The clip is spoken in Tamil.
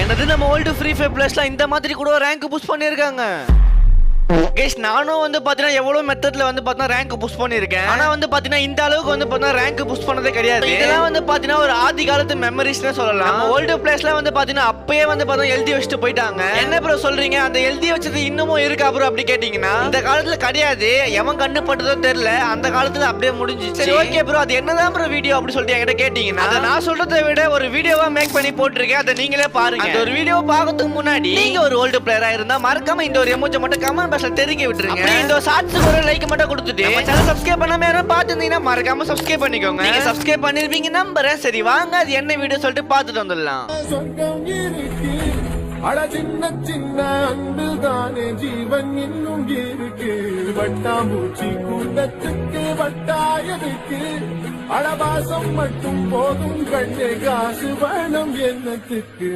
என்னது நம்ம ஓல்டு ஃப்ரீ ஃபயர் பிளேஸ்ல இந்த மாதிரி கூட ரேங்க் புஷ் பண்ணிருக்காங்க. கைஸ் நானும் வந்து பாத்தீங்கன்னா எவ்வளவு மெத்தட்ல வந்து பாத்தீங்கன்னா ரேங்க் புஷ் பண்ணிருக்கேன். ஆனா வந்து பாத்தீங்கன்னா இந்த அளவுக்கு வந்து பாத்தீங்கன்னா ரேங்க் புஷ் பண்ணதே கிடையாது. இதெல்லாம் வந்து பாத்தீங்கன்னா ஒரு ஆதி காலத்து மெமரிஸ்னே சொல்லலாம். நம்ம ஓல்டு பிளேஸ்ல வந்து பாத்தீங்கன்னா அப்பயே வந்து பாத்தீங்கன்னா எழுதி வச்சுட்டு போயிட்டாங்க. என்ன ப்ரோ சொல்றீங்க, அந்த எழுதி வச்சது இன்னமும் இருக்கா ப்ரோ அப்படி கேட்டீங்கன்னா இந்த காலத்துல கிடையாது. எவன் கண்ணு பட்டதோ தெரியல, அந்த காலத்துல அப்படியே முடிஞ்சிச்சு. சரி ஓகே ப்ரோ, அது என்னதான் ப்ரோ வீடியோ அப்படி சொல்லிட்டு என்கிட்ட கேட்டீங்கன்னா அதை நான் சொல்றதை விட ஒரு வீடியோவா மேக் பண்ணி போட்டிருக்கேன். அதை நீங்களே பாருங்க. அந்த ஒரு வீடியோ பார்க்கறதுக்கு முன்னாடி நீங்க ஒரு ஓல்டு பிளேயரா இருந்தா மறக்காம இந்த ஒரு எமோஜி மட்டும் கமெண்ட் பாக்ஸ்ல தெரிவிக்க விட்டுருங்க. அப்படியே இந்த ஷார்ட்ஸ்க்கு ஒரு லைக் மட்டும் கொடுத்துட்டு நம்ம சேனல் சப்ஸ்கிரைப் பண்ணாம யாரும் பார்த்திருந்தீங்கன்னா மறக்காம சப்ஸ்கிரைப் பண்ணிக்கோங்க. நீங்க சப்ஸ்கிரைப் பண்ணிருப்பீங்க நம்புறேன். சரி வாங்க அது என்ன வீடியோ சொல்லிட்டு பார்த்துட்டு வந்துடலாம். அட சின்ன சின்ன அன்பில் தானே ஜீவன் இன்னும் இருக்கு. வட்டாம்பூச்சி கூட்டத்துக்கு வட்டாயதுக்கு அடபாசம் மட்டும் போதும் கண்ணே, காசு வேணும் என்னத்துக்கு.